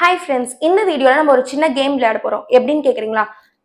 Hi friends, இந்த வீடியோல நம்ம ஒரு சின்ன கேம் விளையாட போறோம். எப்படின்னு கேக்குறீங்களா?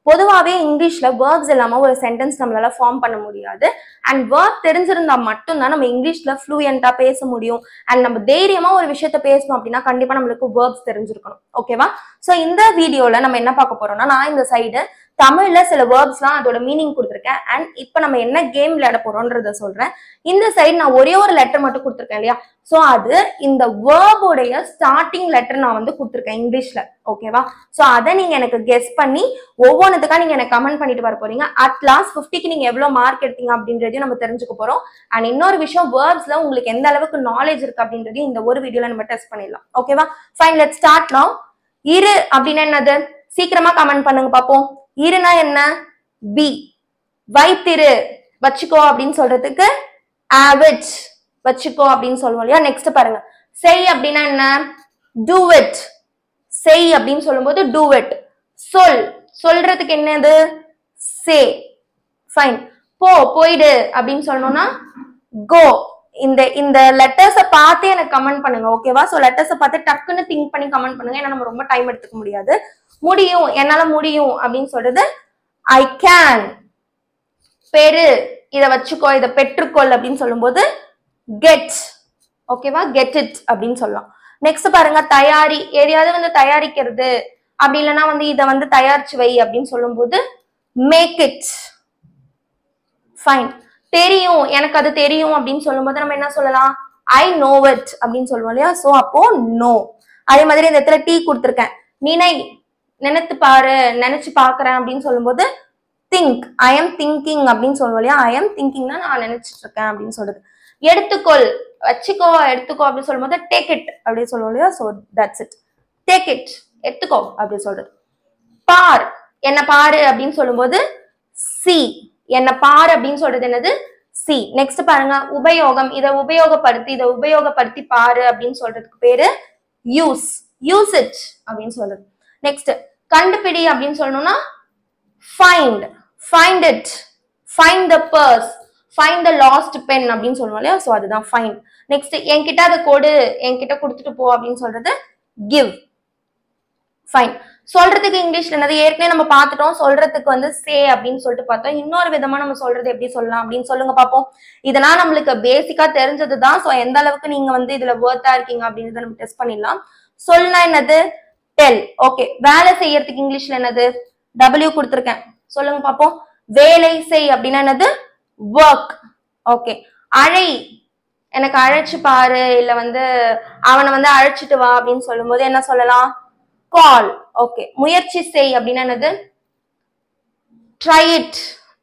பொதுவாவே இங்கிலீஷ்ல verbs இல்லாம ஒரு சென்டென்ஸ் நம்மளால ஃபார்ம் பண்ண முடியாது. அண்ட் verb தெரிஞ்சிருந்தா மட்டும் தான் நம்ம இங்கிலீஷ்ல ஃப்ளூயண்டா பேச முடியும். அண்ட் நம்ம தைரியமா ஒரு விஷயத்த பேசணும் அப்படின்னா கண்டிப்பா நம்மளுக்கு verbs தெரிஞ்சிருக்கணும். ஓகேவா? சோ இந்த வீடியோல நம்ம என்ன பார்க்க போறோம்னா, நான் இந்த சைடு தமிழ்ல சில வேர்ப்ஸ்லாம் அதோட மீனிங் கொடுத்துருக்கேன். அண்ட் இப்போ நம்ம என்ன கேம் விளையாட போறோம்ன்றத சொல்றேன். இந்த சைடு நான் ஒரே ஒரு லெட்டர் மட்டும் கொடுத்துருக்கேன் இல்லையா? சோ அது இந்த வேர்போடைய ஸ்டார்டிங் லெட்டர் நான் வந்து கொடுத்துருக்கேன் இங்கிலீஷ்ல. ஓகேவா? சோ அதை நீங்க எனக்கு கெஸ் பண்ணி ஒவ்வொன்றுத்துக்கா நீங்க எனக்கு கமெண்ட் பண்ணிட்டு வர போறீங்க. அட் லாஸ்ட் 50க்கு நீங்க எவ்வளவு மார்க் எடுத்தீங்க அப்படின்றதையும் நம்ம தெரிஞ்சுக்க போறோம். அண்ட் இன்னொரு விஷயம், வேர்ப்ஸ்ல உங்களுக்கு எந்த அளவுக்கு நாலேஜ் இருக்கு அப்படின்றதையும் இந்த ஒரு வீடியோல நம்ம டெஸ்ட் பண்ணிடலாம். ஓகேவா? Fine, let's start now. இரு அப்படின்னா என்னது? சீக்கிரமா கமெண்ட் பண்ணுங்க பாப்போம். இருனா என்ன? பி. வைத்திரு, வச்சுக்கோ அப்படின்னு சொல்றதுக்கு ஆவிட், வச்சுக்கோ அப்படின்னு சொல்லுவோம் இல்லையா? நெக்ஸ்ட் பாருங்க. செய் அப்படின்னா என்ன? Do it. செய் அப்படின்னு சொல்லும்போது டூ இட். சொல், சொல்றதுக்கு என்னது? சே. ஃபைன். போ, போயிடு அப்படின்னு சொல்லணும்னா கோ. இந்த லெட்டர்ஸை பார்த்து எனக்கு கமெண்ட் பண்ணுங்க. ஓகேவா? சோ லெட்டர்ஸை பார்த்து டக்குன்னு திங்க் பண்ணி கமெண்ட் பண்ணுங்க. ஏன்னா நம்ம ரொம்ப டைம் எடுத்துக்க முடியாது. முடியும், என்னால முடியும் அப்படின்னு சொல்றது ஐ கேன். பெரு, இத வச்சுக்கோ, இத பெற்றுக்கொள் அப்படின்னு சொல்லும்போது கெட். ஓகேவா? கெட் இட் அப்படின்னு சொல்லலாம். நெக்ஸ்ட் பாருங்க, தயாரி. எதையாவது வந்து தயாரிக்கிறது, அப்படி இல்லைன்னா வந்து இதை வந்து தயாரிச்சு வை அப்படின்னு சொல்லும்போது மேக் இட். ஃபைன். தெரியும், எனக்கு அது தெரியும் அப்படின்னு சொல்லும்போது நம்ம என்ன சொல்லலாம்? ஐ நோ இட் அப்படின்னு சொல்லுவோம் இல்லையா? சோ அப்போ நோ. அதே மாதிரி இந்த இடத்துல டீ கொடுத்துருக்கேன். நினை, நினைத்து பாரு, நினைச்சு பாக்குறேன் அப்படின்னு சொல்லும்போது திங்க். ஐ எம் திங்கிங் அப்படின்னு சொல்லுவோம் இல்லையா? ஐ எம் திங்கிங்னா நான் நினைச்சிட்டு இருக்கேன் அப்படின்னு சொல்றது. எடுத்துக்கொள், வச்சுக்கோ, எடுத்துக்கோ அப்படின்னு சொல்லும்போது டேக் இட் அப்படின்னு சொல்லுவோம் இல்லையா? So that's it. Take it, எடுத்துக்கோ அப்படின்னு சொல்றது. பார், என்ன பாரு அப்படின்னு சொல்லும்போது சி. என்ன பாரு அப்படின்னு சொல்றது என்னது? சி. நெக்ஸ்ட் பாருங்க, உபயோகம். இதை உபயோகப்படுத்தி பாரு அப்படின்னு சொல்றதுக்கு பேரு யூஸ். யூஸ் இட் அப்படின்னு சொல்றது. நெக்ஸ்ட் கண்டுபிடி அப்படின்னு சொல்லணும்னா find. Find it. Find the purse. Find the last pen அப்படின்னு சொல்லுவோம் இல்லையா? சோ அதுதான் ஃபைண்ட். நெக்ஸ்ட் என்கிட்ட அதை கொடு, என்கிட்ட கொடுத்துட்டு போ அப்படின்னு சொல்றது கிவ். ஃபைன். சொல்றதுக்கு இங்கிலீஷ்ல என்னது? ஏற்கனவே நம்ம பார்த்துட்டோம். சொல்றதுக்கு வந்து சே அப்படின்னு சொல்லிட்டு பார்த்தோம். இன்னொரு விதமா நம்ம சொல்றது எப்படி சொல்லலாம் அப்படின்னு சொல்லுங்க பார்ப்போம். இதெல்லாம் நம்மளுக்கு பேசிக்கா தெரிஞ்சதுதான். சோ எந்த அளவுக்கு நீங்க வந்து இதுல வொர்த்தா இருக்கீங்க அப்படின்றத நம்ம டெஸ்ட் பண்ணிடலாம். சொல்லுனா என்னது? டெல். ஓகே. வேலை செய்யறதுக்கு இங்கிலீஷ்ல என்னது? W கொடுத்துருக்கேன். சொல்லுங்க பார்ப்போம். வேலை செய் அப்படின்னா என்னது? ஒர்க். ஓகே. அழை, எனக்கு அழைச்சு பாரு, இல்ல வந்து அவனை வந்து அழைச்சிட்டு வா அப்படின்னு சொல்லும்போது என்ன சொல்லலாம்? கால். ஓகே. முயற்சி செய் அப்படின்னா என்னது? ட்ரை இட்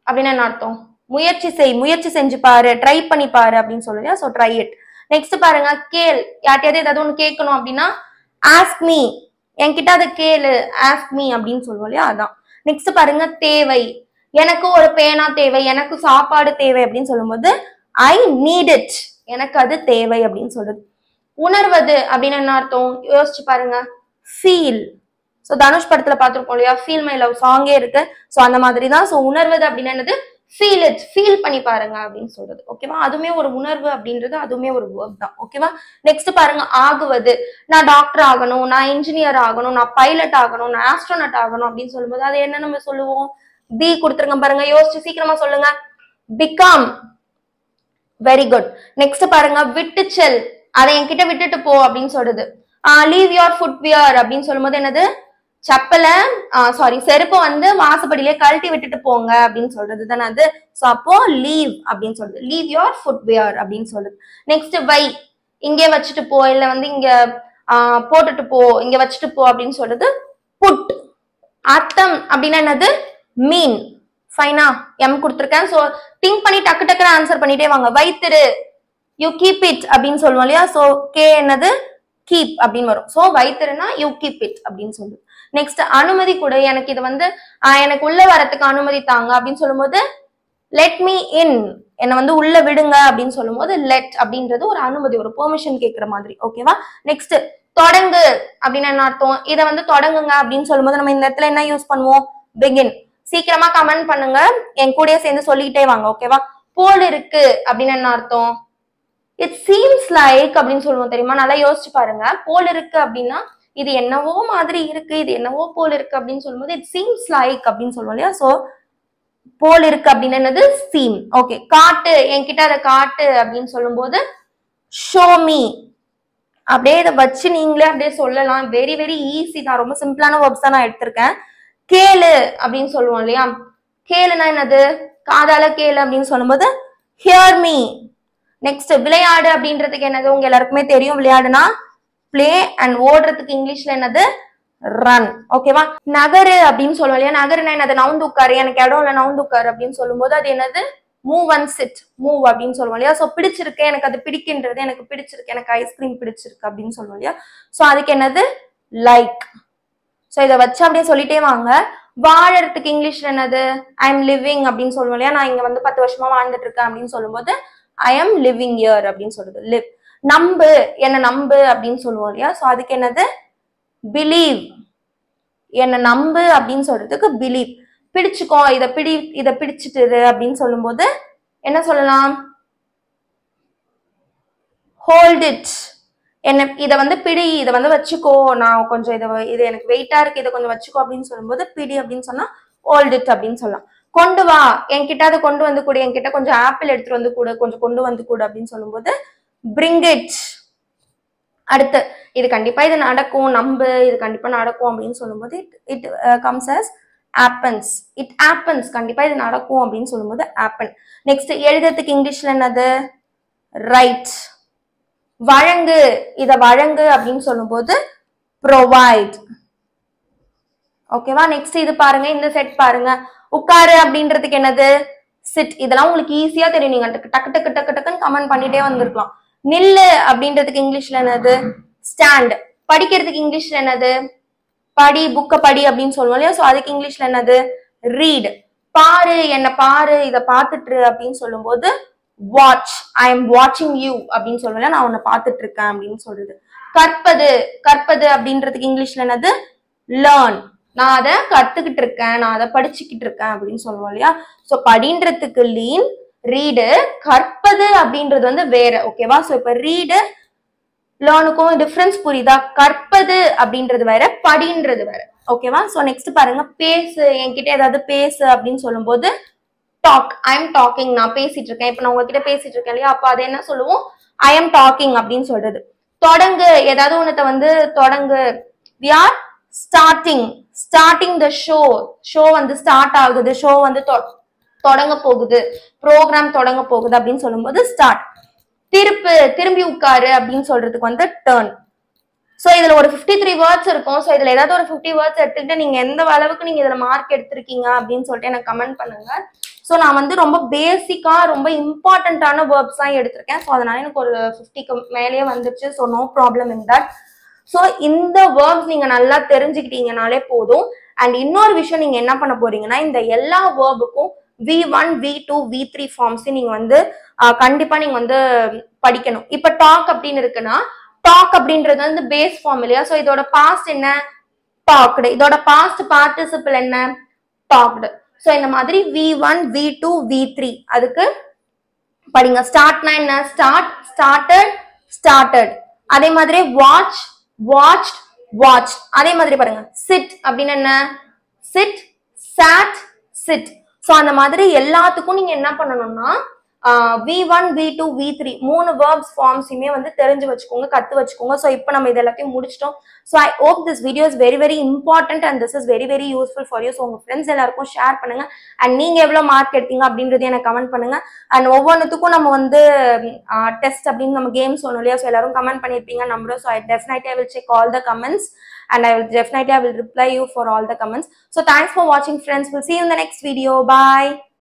அப்படின்னு என்ன அர்த்தம்? முயற்சி செய், முயற்சி செஞ்சு பாரு, ட்ரை பண்ணி பாரு அப்படின்னு சொல்லுங்க. So try it. நெக்ஸ்ட் பாருங்க, கேள். யார்ட்டையாவது ஏதாவது ஒண்ணு கேட்கணும் அப்படின்னா ஆஸ்க் மீ, என்கிட்ட அதை கேளு, ஆஸ்க் மீ அப்படின்னு சொல்லுவோம் இல்லையா? அதான். நெக்ஸ்ட் பாருங்க, தேவை. எனக்கு ஒரு பேனா தேவை, எனக்கு சாப்பாடு தேவை அப்படின்னு சொல்லும்போது ஐ நீட் இட். எனக்கு அது தேவை அப்படின்னு சொல்றது. உணர்வது அப்படின்னு என்ன அர்த்தம்? யோசிச்சு பாருங்க. ஃபீல். சோ தனுஷ் படத்துல பார்த்திருப்போம் இல்லையா? ஃபீல் மை லவ் சாங்கே இருக்கு. சோ அந்த மாதிரி தான். சோ உணர்வது அப்படின்னு என்னது? Feel it. ஃபீல் பண்ணி பாருங்க அப்படின்னு சொல்றது. ஓகேவா? அதுவுமே ஒரு உணர்வு அப்படின்றது, அதுவுமே ஒரு வேர்ப் தான். ஓகேவா? நெக்ஸ்ட் பாருங்க, ஆகுவது. நான் டாக்டர் ஆகணும், நான் இன்ஜினியர் ஆகணும், நான் பைலட் ஆகணும், நான் ஆஸ்ட்ரோனட் ஆகணும் அப்படின்னு சொல்லும்போது அது என்ன நம்ம சொல்லுவோம்? பி கொடுத்துருங்க பாருங்க. யோசிச்சு சீக்கிரமா சொல்லுங்க. பிகம். Very good. நெக்ஸ்ட் பாருங்க, விட்டு செல். அதை என்கிட்ட விட்டுட்டு போ அப்படின்னு சொல்றது. லீவ் யோர் ஃபுட்வியர் அப்படின்னு சொல்லும்போது என்னது? செப்பல, செருப்பு வந்து வாசப்படியிலே கழட்டி விட்டுட்டு போங்க அப்படின்னு சொல்றது தானே அது. சோ அப்போ லீவ் அப்படின்னு சொல்றது. லீவ் யோர் ஃபுட்வியர் அப்படின்னு சொல்றது. நெக்ஸ்ட் வை. இங்கே வச்சுட்டு போ, இல்ல வந்து இங்க போட்டுட்டு போ, இங்க வச்சுட்டு போ அப்படின்னு சொல்றது புட். அர்த்தம் அப்படின்னா என்னது? மீன். ஃபைனா? எம் கொடுத்துருக்கேன். சோ திங்க் பண்ணி டக்கு டக்குன்னு ஆன்சர் பண்ணிட்டே வாங்க. வைத்திரு, யூ கீப் இட் அப்படின்னு சொல்லுவோம் இல்லையா? சோ கே என்னது? கீப் அப்படின்னு வரும். சோ வைத்திருனா யூ கீப் இட் அப்படின்னு சொல்லுது. நெக்ஸ்ட் அனுமதி கூட. எனக்கு இது வந்து எனக்கு உள்ள வரத்துக்கு அனுமதி தாங்க அப்படின்னு சொல்லும்போது லெட் மீ இன். என்னை வந்து உள்ள விடுங்க அப்படின்னு சொல்லும்போது லெட் அப்படின்றது ஒரு அனுமதி, ஒரு பெர்மிஷன் கேட்கிற மாதிரி. ஓகேவா? நெக்ஸ்ட் தொடங்கு அப்படின்னு என்ன அர்த்தம்? இதை வந்து தொடங்குங்க அப்படின்னு சொல்லும்போது நம்ம இந்த இடத்துல என்ன யூஸ் பண்ணுவோம்? பிகின். சீக்கிரமா கமெண்ட் பண்ணுங்க, என் கூடயே சேர்ந்து சொல்லிக்கிட்டே வாங்க. ஓகேவா? போல் இருக்கு அப்படின்னு என்ன அர்த்தம்? இட் சீம்ஸ் லைக் அப்படின்னு சொல்லுவோம் தெரியுமா? நல்லா யோசிச்சு பாருங்க. போல் இருக்கு அப்படின்னா இது என்னவோ மாதிரி இருக்கு, இது என்னவோ போல் இருக்கு அப்படின்னு சொல்லும்போது இட் சீம்ஸ் லைக் அப்படின்னு சொல்லுவோம் இல்லையா. சோ போல் இருக்கு அப்படின்னு என்னது சீம். ஓகே, காட்டு, என்கிட்ட அதை காட்டு அப்படின்னு சொல்லும்போது ஷோ மீ. அப்படியே இதை வச்சு நீங்களே அப்படியே சொல்லலாம். வெரி வெரி ஈஸி தான், ரொம்ப சிம்பிளான வேர்ப்ஸ் தான் நான் எடுத்திருக்கேன். கேளு அப்படின்னு சொல்லுவோம் இல்லையா. கேளுனா என்னது, காதால கேளு அப்படின்னு சொல்லும்போது ஹியர் மீ. நெக்ஸ்ட் விளையாடு அப்படின்றதுக்கு என்னது, உங்க எல்லாருக்குமே தெரியும், விளையாடுனா பிளே, அண்ட் ஓடுறதுக்கு இங்கிலீஷ்ல என்னது ரன். ஓகேவா. நகரு அப்படின்னு சொல்லுவோம் இல்லையா. நகருனா என்னது, நவுந்து உட்காரு, எனக்கு இடம் இல்ல நவுந்து உட்காரு அப்படின்னு சொல்லும்போது அது என்னது மூவ் அண்ட் சிட், மூவ் அப்படின்னு சொல்லுவோம் இல்லையா. சோ பிடிச்சிருக்கு, எனக்கு அது பிடிக்கின்றது, எனக்கு பிடிச்சிருக்கு, எனக்கு ஐஸ்கிரீம் பிடிச்சிருக்கு அப்படின்னு சொல்லுவோம் இல்லையா. சோ அதுக்கு என்னது லைக். சோ இதை வச்சு அப்படியே சொல்லிட்டே வாங்க. வாழறதுக்கு இங்கிலீஷ்ல என்னது ஐ எம் லிவிங் அப்படின்னு சொல்லுவோம் இல்லையா. நான் இங்க வந்து 10 வருஷமா வாழ்ந்துட்டு இருக்கேன் அப்படின்னு சொல்லும்போது ஐ எம் லிவிங் இயர் அப்படின்னு சொல்றது லிவ். நம்பு, என்ன நம்பு அப்படின்னு சொல்லுவோம் இல்லையா. சோ அதுக்கு என்னது பிலீவ். என்ன நம்பு அப்படின்னு சொல்றதுக்கு பிலீவ். பிடிச்சுக்கோ, இதை பிடிச்சிட்டு அப்படின்னு சொல்லும்போது என்ன சொல்லலாம் ஹோல்ட் இட். என்ன இதை வந்து பிடி, இதை வந்து வச்சுக்கோ, நான் கொஞ்சம் இது எனக்கு வெயிட்டா இருக்கு, இதை கொஞ்சம் வச்சுக்கோ அப்படின்னு சொல்லும்போது பிடி அப்படின்னு சொன்னா ஹோல்ட் இட் அப்படின்னு சொல்லலாம். கொண்டு வா, என்கிட்ட அதை கொண்டு வந்து கூடு, என்கிட்ட கொஞ்சம் ஆப்பிள் எடுத்துட்டு வந்து கூடு, கொஞ்சம் கொண்டு வந்து கூடு அப்படின்னு சொல்லும்போது பிரிங் இட். அடுத்து இது கண்டிப்பா இது நடக்கும், நம்பு, இது கண்டிப்பா நடக்கும் அப்படின்னு சொல்லும்போது it comes as happens. It happens, கண்டிப்பா இது நடக்கும் அப்படின்னு சொல்லும்போது happen. நெக்ஸ்ட் எழுதுறதுக்கு இங்கிலீஷ்ல என்னது ரைட். வழங்கு, இத வழங்கு அப்படின்னு சொல்லும்போது ப்ரொவைட். ஓகேவா. நெக்ஸ்ட் இது பாருங்க, இந்த செட் பாருங்க. உட்காரு அப்படின்றதுக்கு என்னது சிட். இதெல்லாம் உங்களுக்கு ஈஸியா தெரியும், நீங்க டக்கு டக்கு டக்கு டக்குன்னு கமெண்ட் பண்ணிட்டே வந்திருக்கலாம். நில்லு அப்படின்றதுக்கு இங்கிலீஷ்ல என்னது ஸ்டாண்ட். படிக்கிறதுக்கு இங்கிலீஷ்ல என்னது படி, புக்க படி அப்படின்னு சொல்லுவோம் இல்லையா. சோ அதுக்கு இங்கிலீஷ்ல என்னது ரீட். பாரு, என்ன பாரு, இதை பார்த்துட்டு அப்படின்னு சொல்லும்போது வாட்ச். ஐ எம் வாட்சிங் யூ அப்படின்னு சொல்லுவேன், நான் உன்னை பார்த்துட்டு இருக்கேன் அப்படின்னு சொல்றது. கற்பது, கற்பது அப்படின்றதுக்கு இங்கிலீஷ்ல என்னது லேர்ன். நான் அதை கத்துக்கிட்டு இருக்கேன், நான் அதை படிச்சுக்கிட்டு இருக்கேன் அப்படின்னு சொல்லுவோம் இல்லையா. சோ படின்றதுக்கு லீன், ரீடு. கற்பது அப்படின்றது வந்து வேற. ஓகேவா. சோ இப்ப ரீடு லேர்னுக்கும் டிஃபரன்ஸ் புரியுதா. கற்பது அப்படின்றது வேற, படின்றது வேற. ஓகேவா. சோ நெக்ஸ்ட் பாருங்க, பேசு, என்கிட்ட ஏதாவது பேசு அப்படின்னு சொல்லும்போது டாக். ஐ எம் டாக்கிங், நான் பேசிட்டு இருக்கேன். இப்ப நான் உங்ககிட்ட பேசிட்டு இருக்கேன் இல்லையா, அப்ப அதை என்ன சொல்லுவோம் ஐ எம் டாக்கிங் அப்படின்னு சொல்றது. தொடங்கு, ஏதாவது ஒன்னத்தை வந்து தொடங்கு. we are starting, starting the show. Show வந்து ஸ்டார்ட் ஆகுது, ஷோ வந்து தொடங்க போகுது, ப்ரோக்ராம் தொடங்க போகுது அப்படின்னு சொல்லும்போது ஸ்டார்ட். திருப்பு, திரும்பி உட்காரு அப்படின்னு சொல்றதுக்கு வந்து டர்ன். சோ இதுல ஒரு 53 வேர்ட்ஸ் இருக்கும். சோ இதுல ஏதாவது ஒரு 50 வேர்ட்ஸ் எடுத்துக்கிட்டு நீங்க எந்த அளவுக்கு நீங்க இதுல மார்க் எடுத்திருக்கீங்க அப்படின்னு சொல்லிட்டு எனக்கு கமெண்ட் பண்ணுங்க. சோ நான் வந்து ரொம்ப பேசிக்கா ரொம்ப இம்பார்ட்டன்டான வேர்ப்ஸ் தான் எடுத்திருக்கேன். சோ அதனால எனக்கு ஒரு 50க்கு மேலேயே வந்துருச்சு. So no problem in that. So இந்த வேர்ப்ஸ் நீங்க நல்லா தெரிஞ்சுக்கிட்டீங்கனாலே போதும். அண்ட் இன்னொரு விஷயம் நீங்க என்ன பண்ண போறீங்கன்னா, இந்த எல்லா வேர்புக்கும் V1, V2, V3 ஃபார்ம்ஸ் நீங்க வந்து கண்டிப்பா நீங்க வந்து படிக்கணும். இப்ப டாக் அப்படின்னு இருக்குன்னா, டாக் அப்படின்றது வந்து பேஸ் ஃபார்ம் இல்லையா. சோ இதோட பாஸ்ட் என்ன டாக்டு, இதோட பாஸ்ட் பார்ட்டிசிபிள் என்ன டாக்டு. சோ இந்த மாதிரி V1, V2, V3 அதுக்கு படிங்க. ஸ்டார்ட்னா என்ன ஸ்டார்ட், ஸ்டார்டட், ஸ்டார்டட். அதே மாதிரி வாட்ச், வாட்ச்ட், வாட்ச். அதே மாதிரி பாருங்க சிட் அப்படின்னு என்ன சிட், சாட், சிட். சோ அந்த மாதிரி எல்லாத்துக்கும் நீங்க என்ன பண்ணணும்னா V1, V2, V3 மூணு verbs forms-யுமே வந்து தெரிஞ்சு வச்சுக்கோங்க, கத்து வச்சுக்கோங்க. சோ இப்போ நம்ம இது எல்லாத்தையும் முடிச்சிட்டோம். So I hope this video is very very important and this is very very useful for you. So உங்க ஃப்ரெண்ட்ஸ் எல்லாருக்கும் ஷேர் பண்ணுங்க. அண்ட் நீங்க எவ்வளவு மார்க் எடுத்தீங்க அப்படின்றது எனக்கு கமெண்ட் பண்ணுங்க. அண்ட் ஒவ்வொன்றுத்துக்கும் நம்ம வந்து டெஸ்ட் அப்படின்னு நம்ம கேம்ஸ் சொன்னோம் இல்லையா. ஸோ எல்லாரும் கமெண்ட் பண்ணிருப்பீங்க நம்புறோம். So definitely I will check all the comments and I will reply you for all the comments. So thanks for watching friends. We'll see you in the next video. Bye.